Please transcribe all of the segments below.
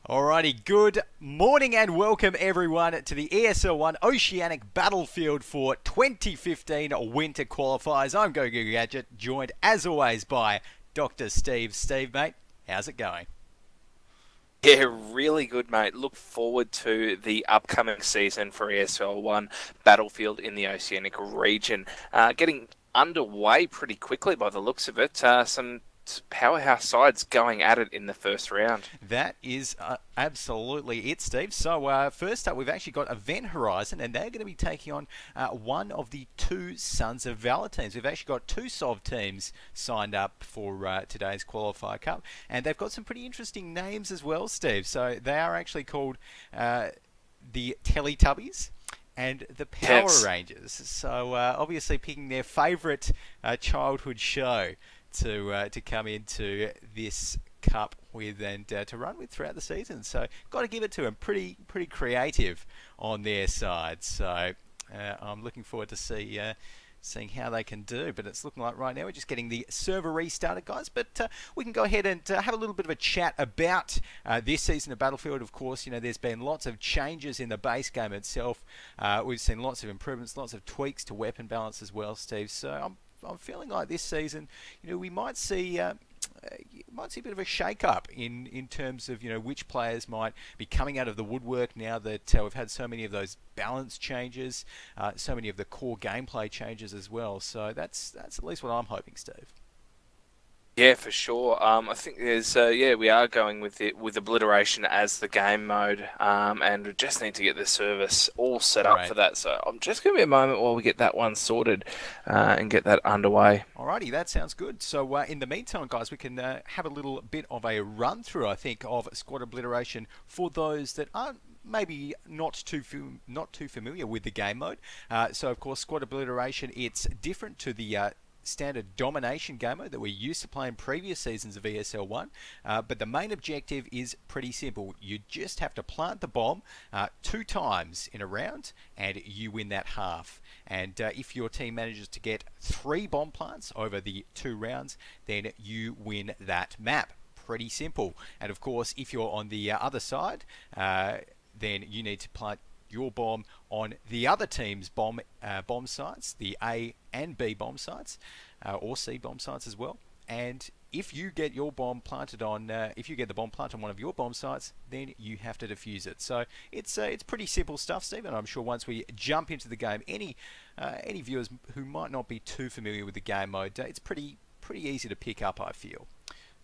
Alrighty, good morning and welcome everyone to the ESL One Oceanic Battlefield for 2015 Winter Qualifiers. I'm Go Gadget, joined as always by Dr. Steve. Steve, mate, how's it going? Yeah, really good, mate. Look forward to the upcoming season for ESL One Battlefield in the Oceanic region. Getting underway pretty quickly by the looks of it. Some powerhouse sides going at it in the first round. That is absolutely it, Steve. So first up, we've actually got Event Horizon, and they're going to be taking on one of the two Sons of Valor teams. We've actually got two SOV teams signed up for today's Qualifier Cup, and they've got some pretty interesting names as well, Steve. So they are actually called the Teletubbies and the Power Rangers. So obviously picking their favourite childhood show to come into this cup with and to run with throughout the season. So got to give it to them. Pretty creative on their side. So I'm looking forward to seeing how they can do. But it's looking like right now we're just getting the server restarted, guys. But we can go ahead and have a little bit of a chat about this season of Battlefield. Of course, you know, there's been lots of changes in the base game itself. We've seen lots of improvements, lots of tweaks to weapon balance as well, Steve. So I'm feeling like this season, you know, we might see a bit of a shake-up in terms of, you know, which players might be coming out of the woodwork now that we've had so many of those balance changes, so many of the core gameplay changes as well. So that's at least what I'm hoping, Steve. Yeah, for sure. I think there's we are going with obliteration as the game mode, and we just need to get the service all set up for that. So I'm just going to be a moment while we get that one sorted and get that underway. Alrighty, that sounds good. So in the meantime, guys, we can have a little bit of a run through, I think, of squad obliteration for those that aren't maybe not too familiar with the game mode. So of course, squad obliteration, it's different to the standard domination game mode that we used to play in previous seasons of ESL One, but the main objective is pretty simple. You just have to plant the bomb 2 times in a round and you win that half. And if your team manages to get 3 bomb plants over the 2 rounds, then you win that map. Pretty simple. And of course, if you're on the other side, then you need to plant your bomb on the other team's bomb sites, the A and B bomb sites, or C bomb sites as well. And if you get your bomb planted on, if you get the bomb planted on one of your bomb sites, then you have to defuse it. So it's pretty simple stuff, Steve. And I'm sure once we jump into the game, any viewers who might not be too familiar with the game mode, it's pretty easy to pick up, I feel.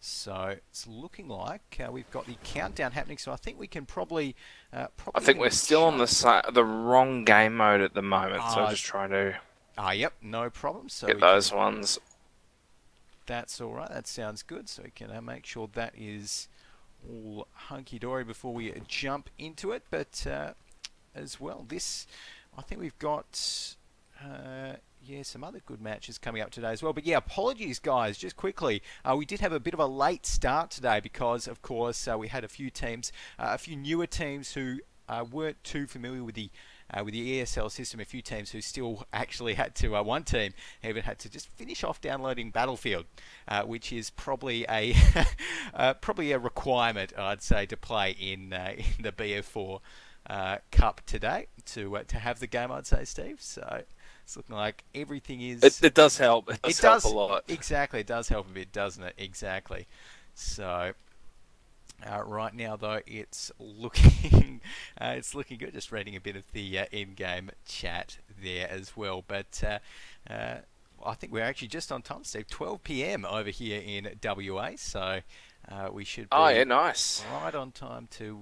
So it's looking like we've got the countdown happening. So I think we can probably. I think we're still on the wrong game mode at the moment. So I'm just trying to. Yep, no problem. So get those ones. That's all right. That sounds good. So we can make sure that is all hunky dory before we jump into it. But as well, I think we've got. Yeah, some other good matches coming up today as well. But yeah, apologies, guys. Just quickly, we did have a bit of a late start today because, of course, we had a few teams, a few newer teams who weren't too familiar with the ESL system. A few teams who still actually had to. One team even had to just finish off downloading Battlefield, which is probably a probably a requirement, I'd say, to play in the BF4 Cup today to have the game, I'd say, Steve. So. It's looking like everything is... It does help. It does help a lot. Exactly. It does help a bit, doesn't it? Exactly. So, right now, though, it's looking good. Just reading a bit of the in-game chat there as well. But I think we're actually just on time, Steve. 12 p.m. over here in WA. So... we should be nice. Right on time to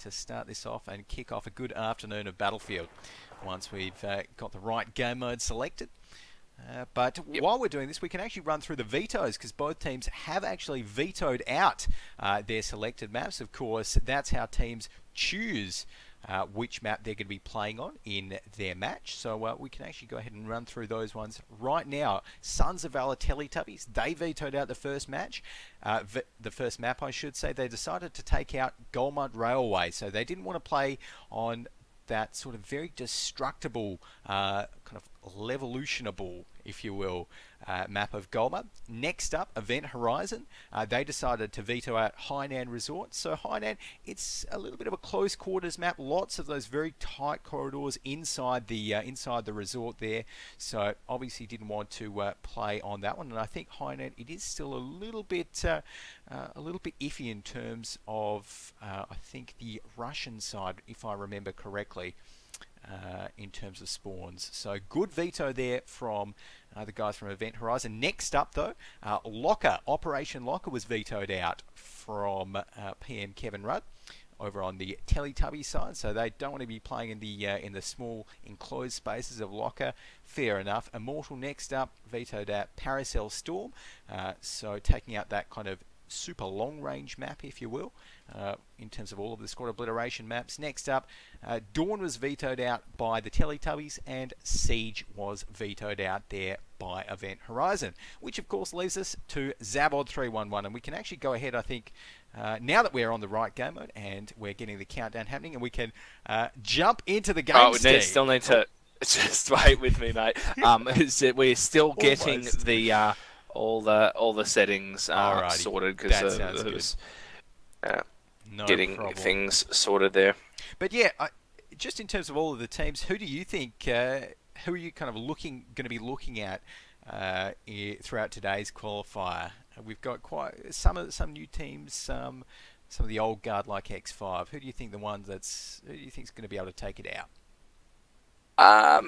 start this off and kick off a good afternoon of Battlefield once we've got the right game mode selected. But while we're doing this, we can actually run through the vetoes because both teams have actually vetoed out their selected maps. Of course, that's how teams choose which map they're going to be playing on in their match. So we can actually go ahead and run through those ones right now. Sons of Valor Teletubbies, they vetoed out the first match. The first map, I should say. They decided to take out Goldmud Railway. So they didn't want to play on that sort of very destructible, kind of levolutionable if you will, map of Golma. Next up, Event Horizon. They decided to veto out Hainan Resort. So Hainan, it's a little bit of a close quarters map. Lots of those very tight corridors inside the resort there. So obviously didn't want to play on that one. And I think Hainan, it is still a little bit iffy in terms of I think the Russian side, if I remember correctly. In terms of spawns. So good veto there from the guys from Event Horizon. Next up though, Locker, Operation Locker was vetoed out from PM Kevin Rudd over on the Teletubbies side. So they don't want to be playing in the small enclosed spaces of Locker. Fair enough. Immortal next up, vetoed out Paracel Storm. So taking out that kind of super long range map, if you will, in terms of all of the squad obliteration maps. Next up, Dawn was vetoed out by the Teletubbies, and Siege was vetoed out there by Event Horizon, which of course leaves us to Zavod 311. And we can actually go ahead, I think, now that we're on the right game mode and we're getting the countdown happening, and we can jump into the game. Oh, we still need to just wait with me, mate. We're still getting the all the settings sorted, because getting things sorted there. But yeah, just in terms of all of the teams, who do you think? Who are you kind of going to be looking at throughout today's qualifier? We've got quite some new teams, some of the old guard like X5. Who do you think is going to be able to take it out?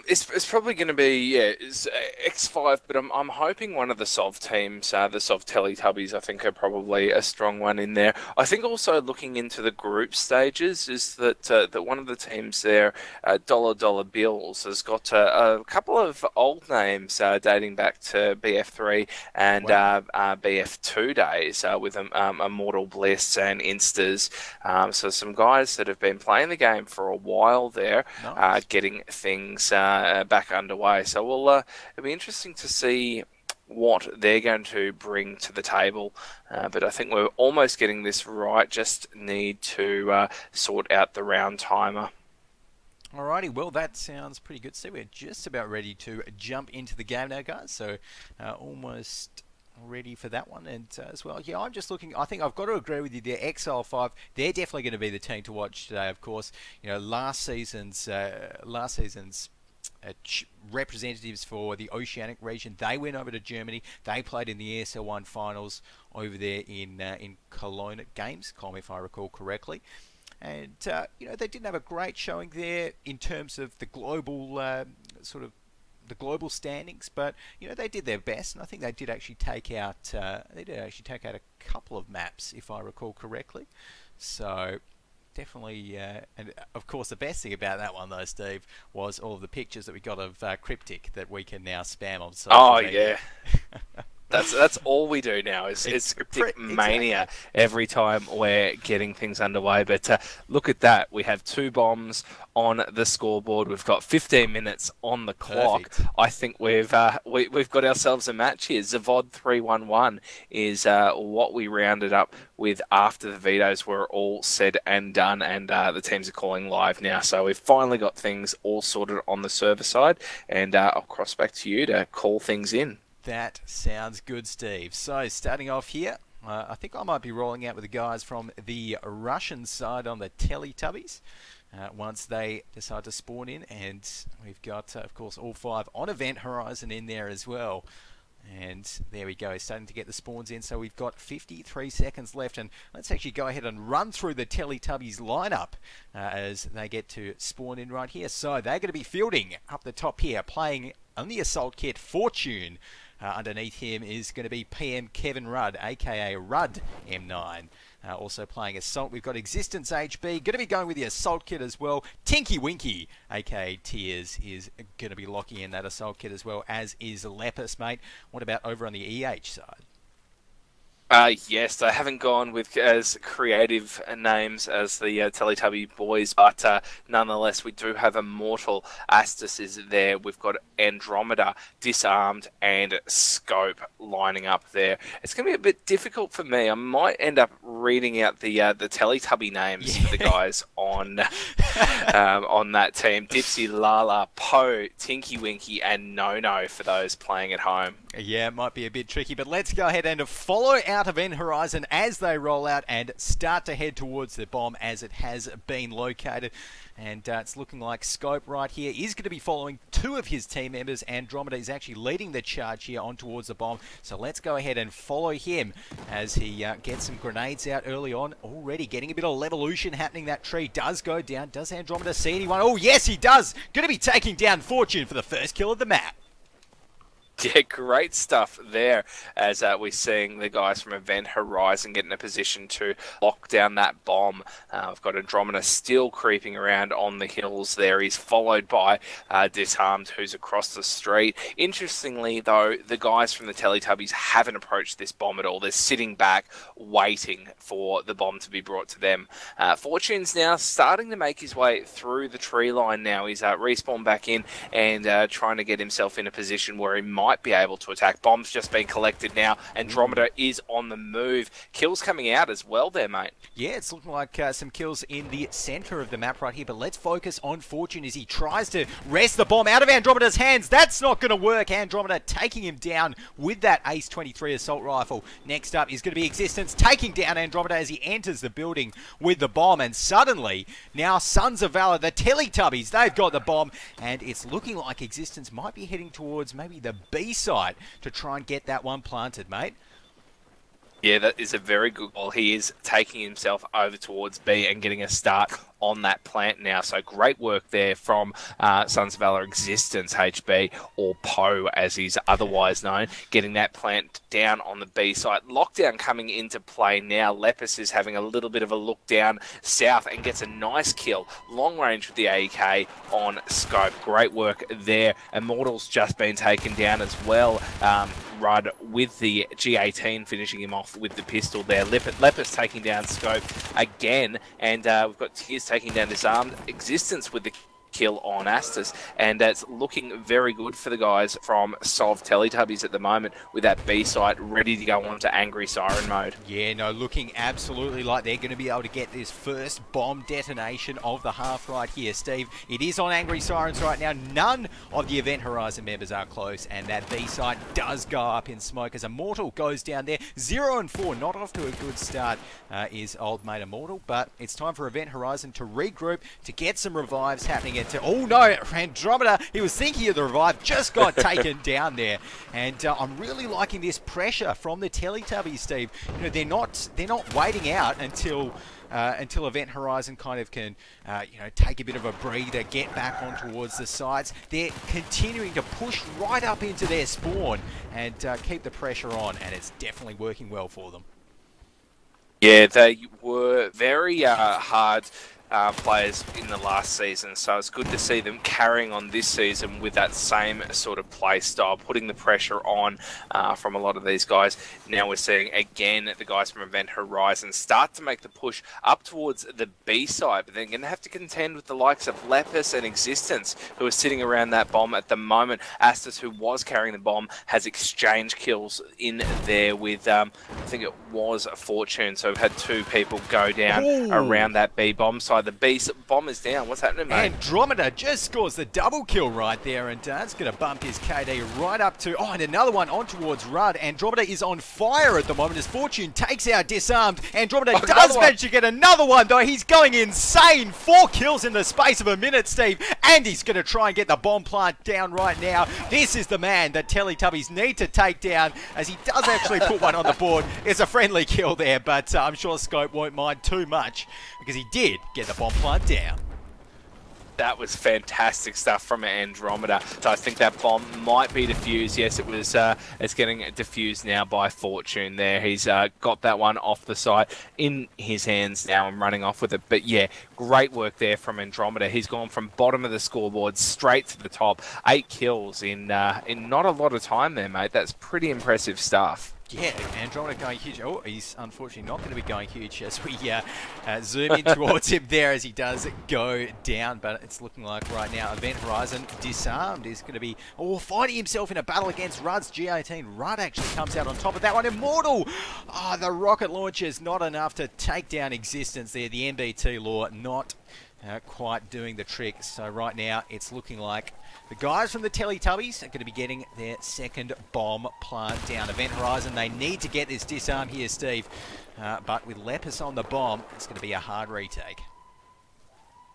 It's probably going to be it's X5, but I'm hoping one of the Sov teams, the Sov Teletubbies, I think are probably a strong one in there. I think also looking into the group stages is that one of the teams there, Dollar Bills, has got a couple of old names dating back to BF3 and BF2 days with Immortal Bliss and Instas. So some guys that have been playing the game for a while there, getting things back underway. So it'll be interesting to see what they're going to bring to the table. But I think we're almost getting this right. Just need to sort out the round timer. Alrighty, well that sounds pretty good. So we're just about ready to jump into the game now, guys. So almost ready for that one. And as well, yeah, I'm just looking. I think I've got to agree with you there. Exile 5, they're definitely going to be the team to watch today. Of course, you know, last season's representatives for the Oceanic region, they went over to Germany. They played in the ESL One finals over there in Cologne Games, if I recall correctly. And you know, they didn't have a great showing there in terms of the global the global standings, but you know, they did their best, and I think they did actually take out a couple of maps, if I recall correctly. So definitely, and of course the best thing about that one though, Steve, was all of the pictures that we got of Cryptic that we can now spam on social media. Yeah. That's all we do now is Cryptic Mania every time we're getting things underway. But look at that. We have 2 bombs on the scoreboard. We've got 15 minutes on the clock. Perfect. I think we've got ourselves a match here. Zavod 311 is what we rounded up with after the vetoes were all said and done, and the teams are calling live now. So we've finally got things all sorted on the server side, and I'll cross back to you to call things in. That sounds good, Steve. So starting off here, I think I might be rolling out with the guys from the Russian side on the Teletubbies once they decide to spawn in. And we've got, of course, all 5 on Event Horizon in there as well. And there we go, starting to get the spawns in. So we've got 53 seconds left, and let's actually go ahead and run through the Teletubbies lineup as they get to spawn in right here. So they're going to be fielding up the top here, playing on the Assault Kit Fortune. Underneath him is going to be PM Kevin Rudd, aka Rudd M9. Also playing Assault, we've got Existence HB, going to be going with the Assault Kit as well. Tinky Winky, aka Tears, is going to be locking in that Assault Kit as well, as is Lepus, mate. What about over on the EH side? Yes, I haven't gone with as creative names as the Teletubby boys, but nonetheless, we do have Immortal. Astus is there. We've got Andromeda, Disarmed, and Scope lining up there. It's going to be a bit difficult for me. I might end up reading out the Teletubby names for the guys on that team. Dipsy, Lala, Poe, Tinky Winky, and No for those playing at home. Yeah, it might be a bit tricky, but let's go ahead and follow out Event Horizon as they roll out and start to head towards the bomb as it has been located. And it's looking like Scope right here is going to be following two of his team members. Andromeda is actually leading the charge here on towards the bomb. So let's go ahead and follow him as he gets some grenades out early on. Already getting a bit of levolution happening. That tree does go down. Does Andromeda see anyone? Oh, yes, he does. Going to be taking down Fortune for the first kill of the map. Yeah, great stuff there as we're seeing the guys from Event Horizon get in a position to lock down that bomb. We've got Andromeda still creeping around on the hills there. He's followed by Disarmed, who's across the street. Interestingly, though, the guys from the Teletubbies haven't approached this bomb at all. They're sitting back, waiting for the bomb to be brought to them. Fortune's now starting to make his way through the tree line now. He's respawned back in and trying to get himself in a position where he might be able to attack. Bombs just being collected now. Andromeda is on the move. Kills coming out as well there, mate. Yeah, it's looking like some kills in the center of the map right here, but let's focus on Fortune as he tries to wrest the bomb out of Andromeda's hands. That's not going to work. Andromeda taking him down with that Ace 23 assault rifle. Next up is going to be Existence taking down Andromeda as he enters the building with the bomb, and suddenly now Sons of Valor, the Teletubbies, they've got the bomb, and it's looking like Existence might be heading towards maybe the B side to try and get that one planted, mate. Yeah, that is a very good goal. He is taking himself over towards B and getting a start on that plant now. So great work there from Sons of Valor Existence, HB, or Poe as he's otherwise known, getting that plant down on the B side. Lockdown coming into play now. Lepus is having a little bit of a look down south and gets a nice kill. Long range with the AK on Scope. Great work there. Immortal's just been taken down as well. Rudd with the G18 finishing him off with the pistol there. Lepus taking down Scope again, and we've got Tears taking down Disarmed. Existence with the kill on Astus, and it's looking very good for the guys from Solve Teletubbies at the moment with that B site ready to go on to Angry Siren mode. Yeah, no, looking absolutely like they're going to be able to get this first bomb detonation of the half right here, Steve. It is on Angry Sirens right now. None of the Event Horizon members are close, and that B site does go up in smoke as Immortal goes down there. 0 and 4, not off to a good start is old mate Immortal, but it's time for Event Horizon to regroup, to get some revives happening. Oh no, Andromeda, he was thinking of the revive, just got taken down there. And I'm really liking this pressure from the Teletubbies, Steve. You know, they're not waiting out until Event Horizon kind of can, you know, take a bit of a breather, get back on towards the sides. They're continuing to push right up into their spawn and keep the pressure on, and it's definitely working well for them. Yeah, they were very hard players in the last season, so it's good to see them carrying on this season with that same sort of play style, putting the pressure on from a lot of these guys. Now we're seeing again the guys from Event Horizon start to make the push up towards the B side, but they're going to have to contend with the likes of Lepus and Existence, who are sitting around that bomb at the moment. Astus, who was carrying the bomb, has exchange kills in there with I think it was a Fortune, so we've had two people go down around that B bomb side. The B bomb is down. What's happening, mate? Andromeda just scores the double kill right there, and that's going to bump his KD right up to... Oh, and another one on towards Rudd. Andromeda is on fire at the moment as Fortune takes out Disarmed. Andromeda does manage to get another one, though. He's going insane. 4 kills in the space of a minute, Steve, and he's going to try and get the bomb plant down right now. This is the man that Teletubbies need to take down, as he does actually put one on the board. It's a friendly kill there, but I'm sure Scope won't mind too much, because he did get the bomb plant down. That was fantastic stuff from Andromeda. So I think that bomb might be defused. Yes, it was. It's getting defused now by Fortune there. He's got that one off the side in his hands now and running off with it. But yeah, great work there from Andromeda. He's gone from bottom of the scoreboard straight to the top. 8 kills in not a lot of time there, mate. That's pretty impressive stuff. Yeah, Andromeda going huge. Oh, he's unfortunately not going to be going huge as we zoom in towards him there as he does go down. But it's looking like right now Event Horizon disarmed is going to be finding himself in a battle against Rudd's G18. Rudd actually comes out on top of that one. Immortal! Oh, the rocket launchers not enough to take down Existence there. The MBT law not quite doing the trick. So right now it's looking like the guys from the Teletubbies are going to be getting their second bomb plant down. Event Horizon, they need to get this disarm here, Steve. But with Lepus on the bomb, it's going to be a hard retake.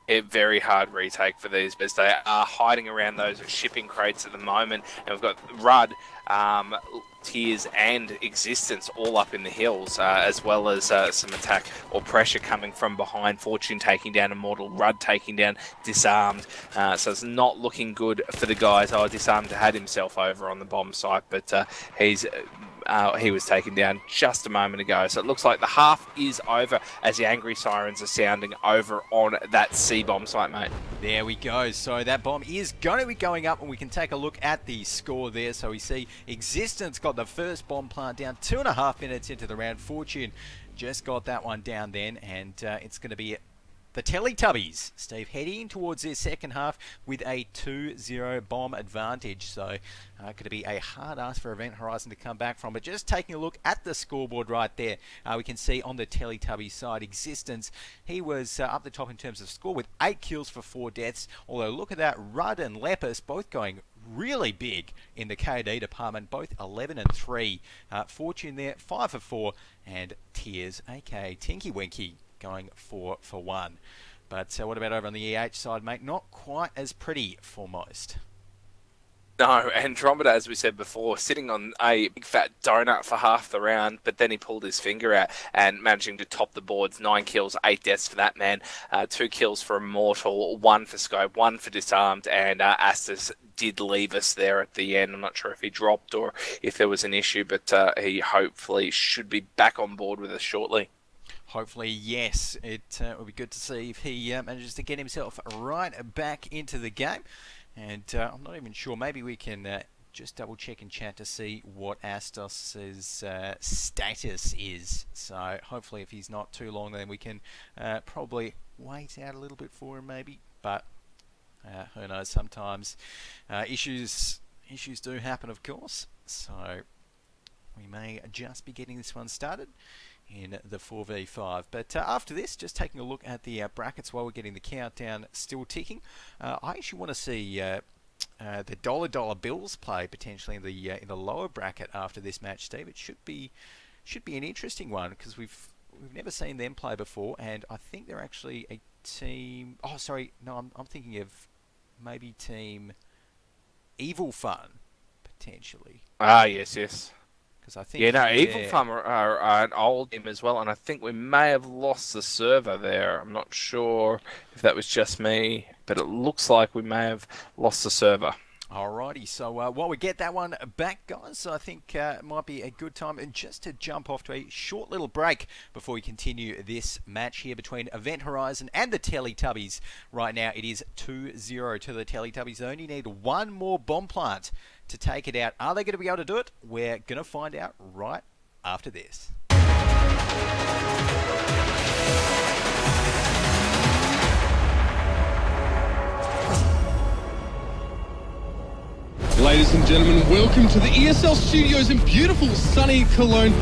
A very hard retake for these, but they are hiding around those shipping crates at the moment. And we've got Rudd, Tears and Existence all up in the hills, as well as some attack or pressure coming from behind. Fortune taking down Immortal, Rudd taking down Disarmed. So it's not looking good for the guys. Disarmed had himself over on the bomb site, but he was taken down just a moment ago. So it looks like the half is over as the angry sirens are sounding over on that C-bomb site, mate. There we go. So that bomb is going to be going up, and we can take a look at the score there. So we see Existence got the first bomb plant down 2.5 minutes into the round. Fortune just got that one down then, and it's going to be the Teletubbies, Steve, heading towards their second half with a 2-0 bomb advantage. So going to be a hard ask for Event Horizon to come back from. But just taking a look at the scoreboard right there, we can see on the Teletubbies side, Existence, he was up the top in terms of score with 8 kills for 4 deaths. Although look at that, Rudd and Lepus both going really big in the KD department, both 11 and 3. Fortune there, 5 for 4, and Tears, aka Tinky Winky, going 4 for 1. But what about over on the EH side, mate? Not quite as pretty for most. No, Andromeda, as we said before, sitting on a big fat donut for half the round, but then he pulled his finger out and managing to top the boards. 9 kills, 8 deaths for that man. 2 kills for Immortal, 1 for Scope, 1 for Disarmed, and Astus did leave us there at the end. I'm not sure if he dropped or if there was an issue, but he hopefully should be back on board with us shortly. Hopefully, yes. It will be good to see if he manages to get himself right back into the game. And I'm not even sure. Maybe we can just double check in chat to see what Astos' status is. So hopefully if he's not too long, then we can probably wait out a little bit for him maybe. But who knows, sometimes issues do happen, of course. So we may just be getting this one started in the 4v5. But after this, just taking a look at the brackets while we're getting the countdown still ticking. I actually want to see the dollar bills play potentially in the lower bracket after this match, Steve. It should be an interesting one because we've never seen them play before, and I think they're actually a team. Oh, sorry, no, I'm thinking of maybe Team Evil Fun potentially. Ah, yes. I think Evil Fun are an old team as well, and I think we may have lost the server there. I'm not sure if that was just me, but it looks like we may have lost the server. Alrighty, so while we get that one back, guys, I think it might be a good time and just to jump off to a short little break before we continue this match here between Event Horizon and the Teletubbies. Right now, it is 2-0 to the Teletubbies. They only need one more bomb plant to take it out. Are they going to be able to do it? We're going to find out right after this. Ladies and gentlemen, welcome to the ESL studios in beautiful sunny Cologne.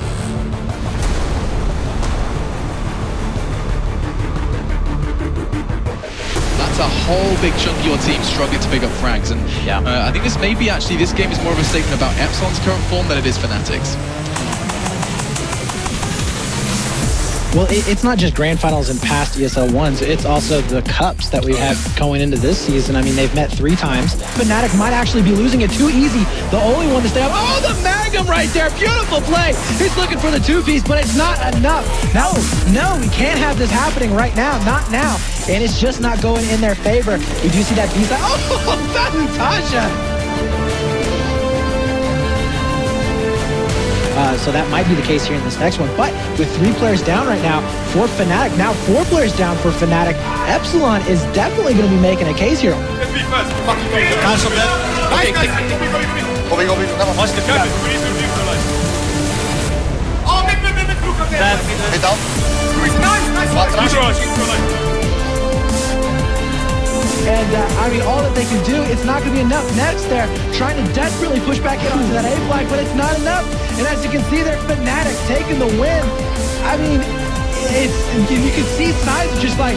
That's a whole big chunk of your team struggling to pick up frags, and I think this game is more of a statement about Epsilon's current form than it is Fnatic's. Well, it's not just grand finals and past ESL Ones, it's also the cups that we have going into this season. I mean, they've met 3 times. Fnatic might actually be losing it too easy. The only one to stay up. Oh, the Magnum right there. Beautiful play. He's looking for the 2-piece, but it's not enough. No, we can't have this happening right now. Not now. And it's just not going in their favor. We do see that B-side. Oh, Natasha. So that might be the case here in this next one. But with 3 players down right now for Fnatic, now 4 players down for Fnatic, Epsilon is definitely going to be making a case here. Cancel that. Okay, Watch the cover. And I mean, all that they can do, it's not going to be enough. Next, they're trying to desperately push back in onto that A flag, but it's not enough. And as you can see there, Fnatic taking the win. I mean, you can see signs just like,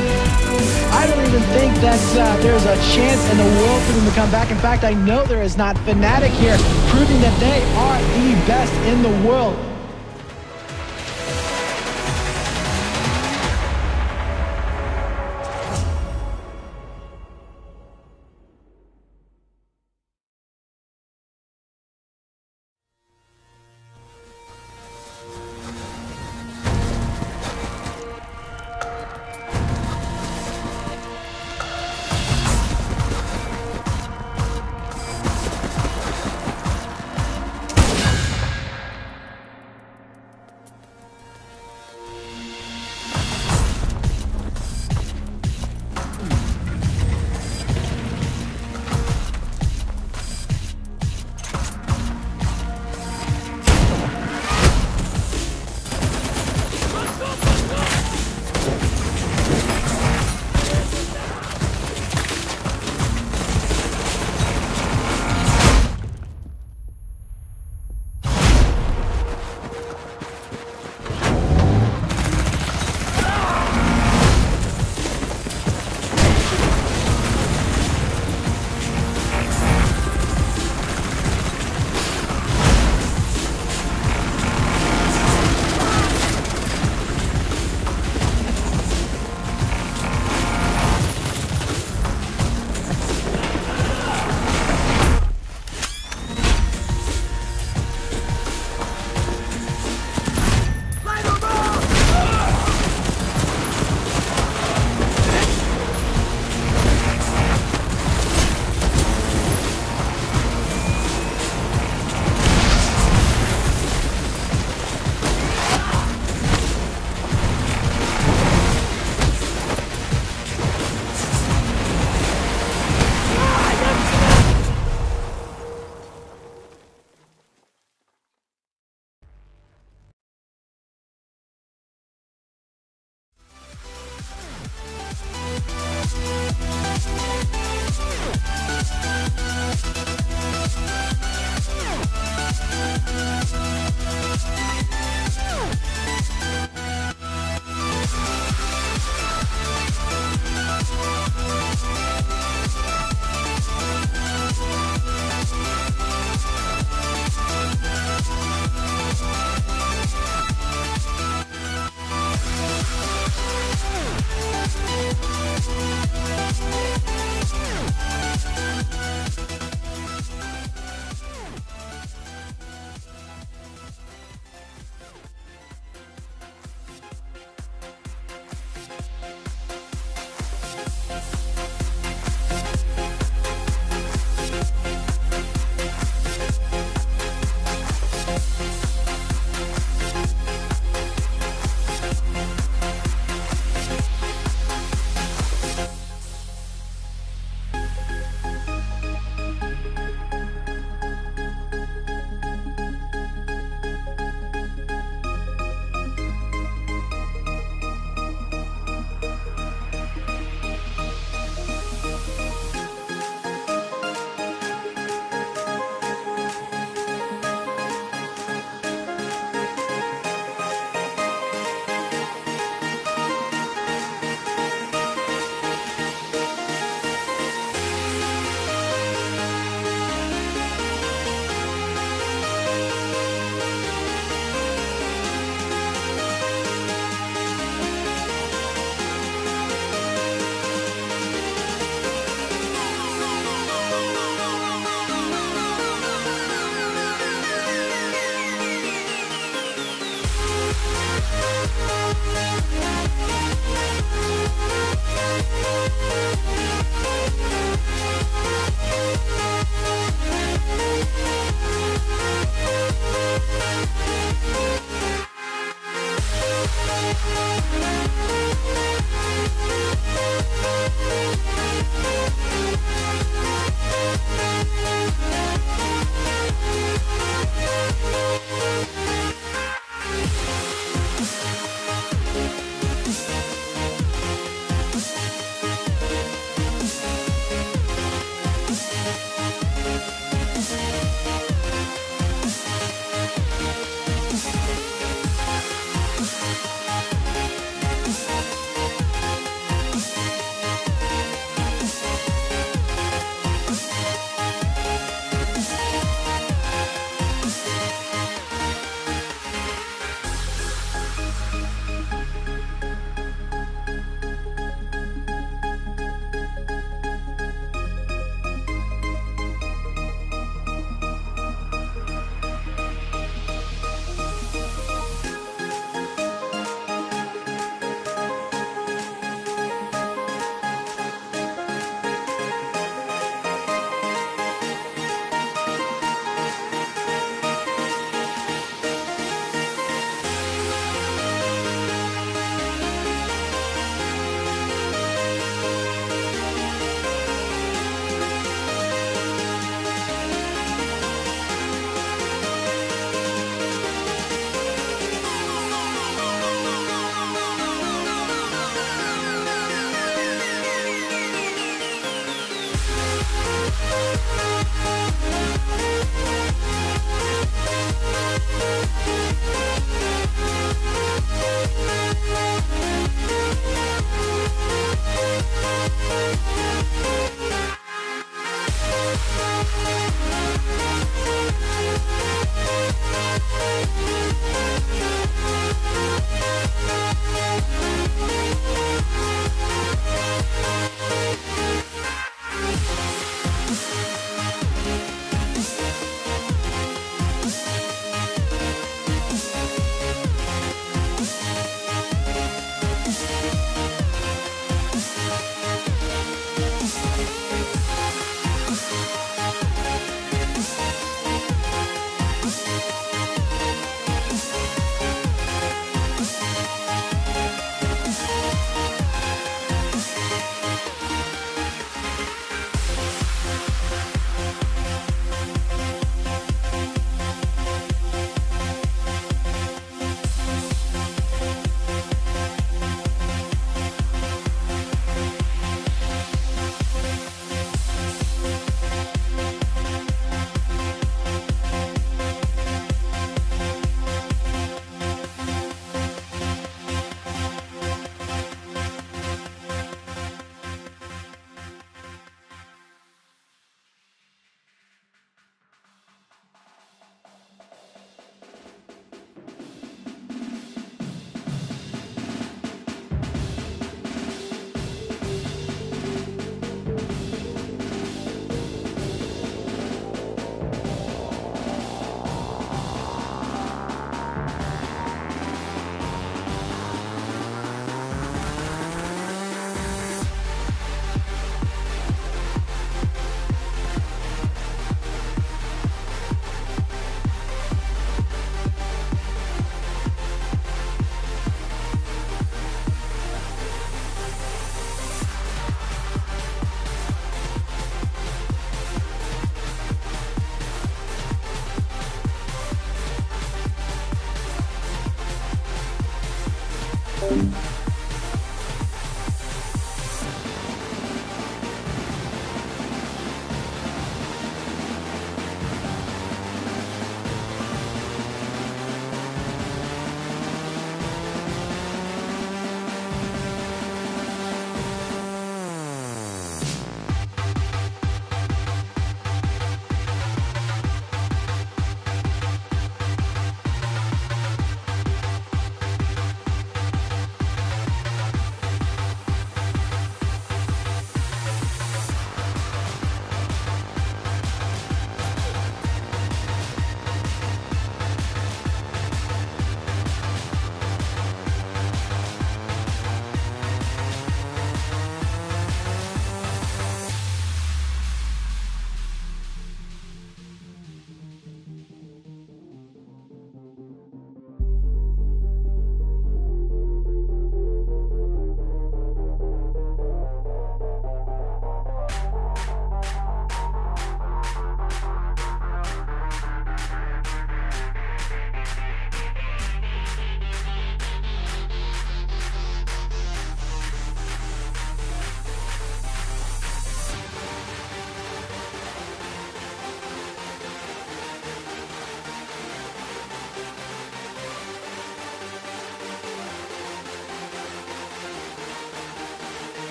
I don't even think that there's a chance in the world for them to come back. In fact, I know there is not. Fnatic here proving that they are the best in the world.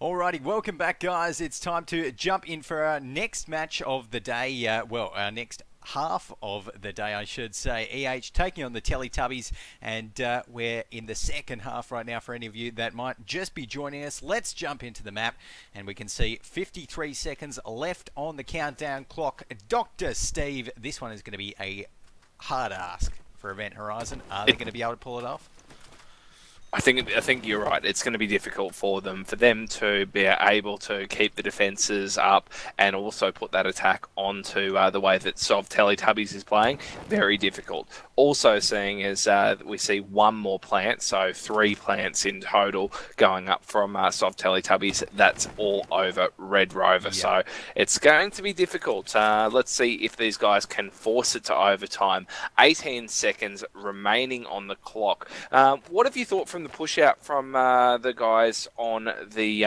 Alrighty, welcome back, guys. It's time to jump in for our next match of the day. Well, our next half of the day, I should say. EH taking on the Teletubbies, and we're in the second half right now for any of you that might just be joining us. Let's jump into the map, and we can see 53 seconds left on the countdown clock. Dr. Steve, this one is going to be a hard ask for Event Horizon. Are they going to be able to pull it off? I think you're right. It's going to be difficult for them to be able to keep the defences up and also put that attack onto the way that Sov Teletubbies is playing. Very difficult. Also seeing as we see one more plant, so 3 plants in total going up from Sov Teletubbies. That's all over Red Rover. Yeah. So it's going to be difficult. Let's see if these guys can force it to overtime. 18 seconds remaining on the clock. What have you thought from the push out from the guys on the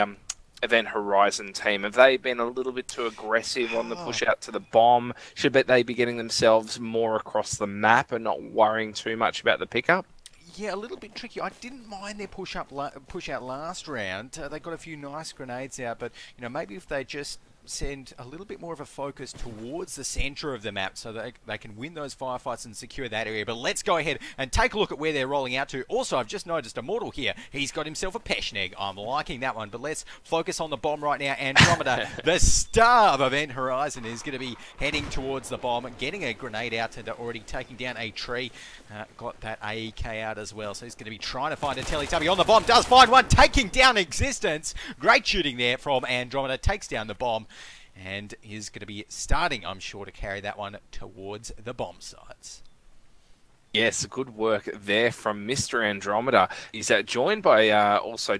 Event Horizon team? Have they been a little bit too aggressive on the push out to the bomb? Should they be getting themselves more across the map and not worrying too much about the pickup? Yeah, a little bit tricky. I didn't mind their push out last round. They got a few nice grenades out, but you know, maybe if they just send a little bit more of a focus towards the center of the map so that they can win those firefights and secure that area. But let's go ahead and take a look at where they're rolling out to. Also, I've just noticed Immortal here. He's got himself a Peschneg. I'm liking that one. But let's focus on the bomb right now. Andromeda, the star of Event Horizon, is going to be heading towards the bomb, getting a grenade out and already taking down a tree. Got that AEK out as well. So he's going to be trying to find a Teletubby on the bomb. Does find one, taking down Existence. Great shooting there from Andromeda. Takes down the bomb. And is going to be starting, I'm sure, to carry that one towards the bomb sites. Yes, good work there from Mr. Andromeda. He's joined by also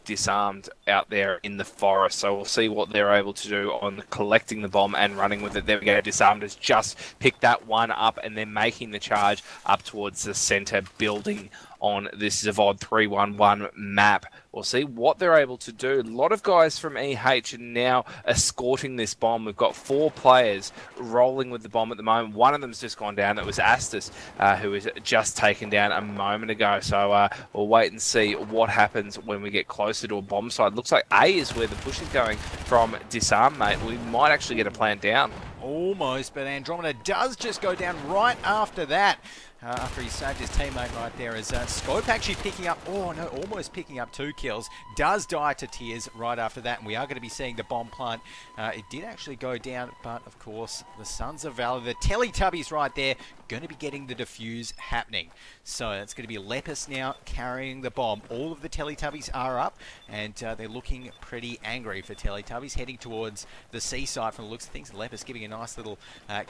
Disarmed out there in the forest, so we'll see what they're able to do on collecting the bomb and running with it. There we go. Disarmed has just picked that one up and then making the charge up towards the center building on this Zavod 311 map. We'll see what they're able to do. A lot of guys from EH are now escorting this bomb. We've got 4 players rolling with the bomb at the moment. One of them's just gone down. That was Astus, who was just taken down a moment ago. So we'll wait and see what happens when we get closer to a bomb site. Looks like A is where the push is going from Disarm, mate. We might actually get a plant down. almost, but Andromeda does just go down right after that. After he saved his teammate right there, as Scope actually picking up, almost picking up 2 kills, does die to Tears right after that, and we are going to be seeing the bomb plant. It did actually go down, but of course, the Sons of Valor, the Teletubbies right there, going to be getting the defuse happening. So it's going to be Lepus now carrying the bomb. All of the Teletubbies are up, and they're looking pretty angry for Teletubbies, heading towards the seaside from the looks of things. Lepus giving a nice little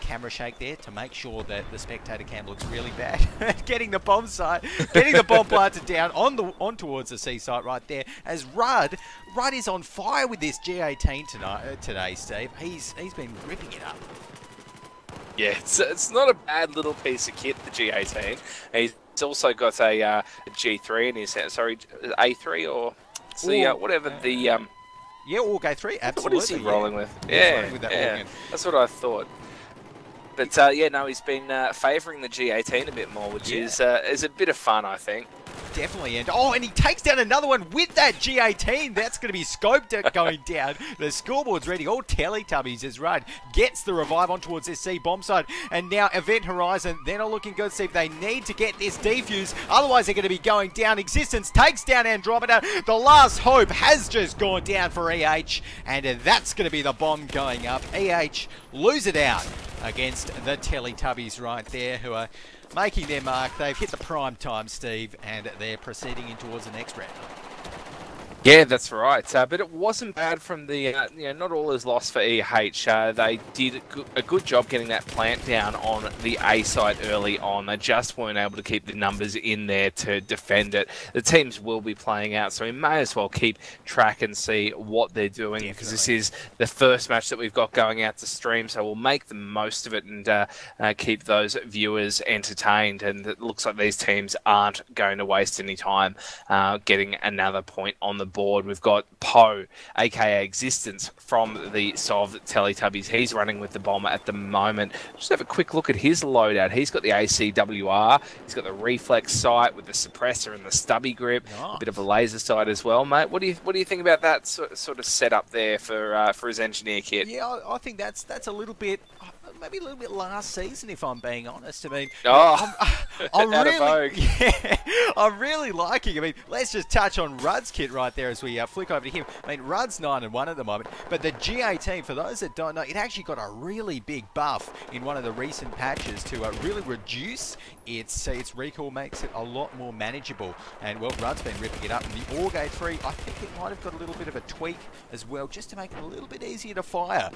camera shake there to make sure that the spectator cam looks really bad. Getting the bomb planted down on towards the seaside right there, as Rudd is on fire with this G18 today, Steve. He's been ripping it up. Yeah, it's not a bad little piece of kit, the G18. He's also got a G3 in his hand. Sorry, A3 or whatever the... yeah, Org A3, absolutely. What is he rolling with? Yeah, with that yeah. That's what I thought. But he's been favouring the G18 a bit more, which is a bit of fun, I think. Definitely, and he takes down another one with that G18. That's going to be scoped going down. The scoreboard's ready. All Teletubbies as Rudd gets the revive on towards this C bomb side, and now Event Horizon, they're not looking good, Steve. They need to get this defuse, otherwise they're going to be going down. Existence takes down Andromeda. The last hope has just gone down for EH, and that's going to be the bomb going up. EH lose it out against the Teletubbies right there, who are making their mark. They've hit the prime time, Steve, and they're proceeding in towards the next round. Yeah, that's right. But it wasn't bad from the, not all is lost for EH. They did a good job getting that plant down on the A side early on. They just weren't able to keep the numbers in there to defend it. The teams will be playing out, so we may as well keep track and see what they're doing, because this is the first match that we've got going out to stream, so we'll make the most of it and keep those viewers entertained. And it looks like these teams aren't going to waste any time getting another point on the board. We've got Poe, aka Existence, from the Sov Teletubbies. He's running with the bomber at the moment. Just have a quick look at his loadout. He's got the ACWR, he's got the reflex sight with the suppressor and the stubby grip, a bit of a laser sight as well, mate. What do you think about that sort of setup there for his engineer kit? Yeah, I think that's a little bit, maybe a little bit last season, if I'm being honest. I mean, I'm really liking. I mean, let's just touch on Rudd's kit right there as we flick over to him. I mean, Rudd's 9-1 at the moment, but the G18, for those that don't know, it actually got a really big buff in one of the recent patches to really reduce its recoil, makes it a lot more manageable. And well, Rudd's been ripping it up. And the Org A3, I think it might have got a little bit of a tweak as well, just to make it a little bit easier to fire,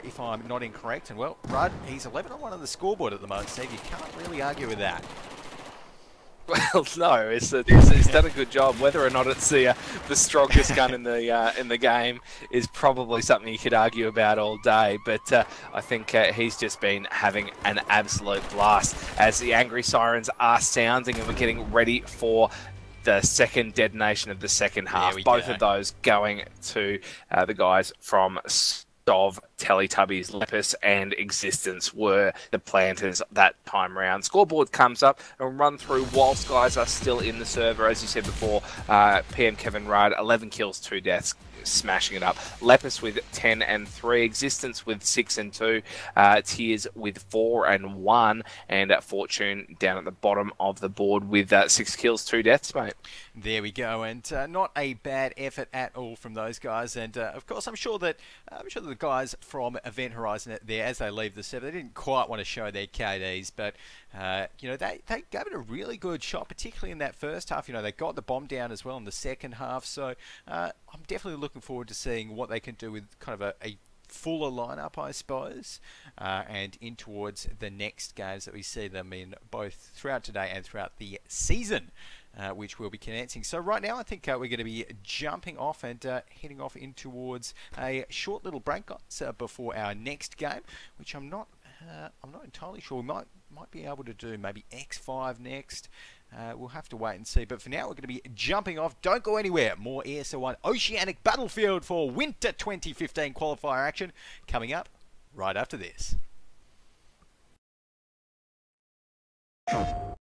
if I'm not incorrect. And well, Rudd, he's 11-1 on the scoreboard at the moment, Steve. You can't really argue with that. Well, no, he's done a good job. Whether or not it's the strongest gun in the game is probably something you could argue about all day. But I think he's just been having an absolute blast as the angry sirens are sounding, and we're getting ready for the second detonation of the second half. Both of those going to the guys from Sov Teletubbies. Lepus and Existence were the planters that time round. Scoreboard comes up and run through whilst guys are still in the server. As you said before, PM Kevin Rudd, 11 kills, 2 deaths, smashing it up. Lepus with 10 and 3, Existence with 6 and 2, Tears with 4 and 1, and Fortune down at the bottom of the board with 6 kills, 2 deaths, mate. There we go, and not a bad effort at all from those guys. And of course, I'm sure that the guys from Event Horizon there, as they leave the server, they didn't quite want to show their KDs, but they gave it a really good shot, particularly in that first half. They got the bomb down as well in the second half. So I'm definitely looking forward to seeing what they can do with kind of a fuller lineup, I suppose, and in towards the next games that we see them in, both throughout today and throughout the season, which we'll be commencing. So right now, I think we're going to be jumping off and heading off in towards a short little break, guys, before our next game, which I'm not entirely sure. We might be able to do maybe X5 next. We'll have to wait and see. But for now, we're going to be jumping off. Don't go anywhere. More ESL One Oceanic Battlefield for Winter 2015 qualifier action coming up right after this.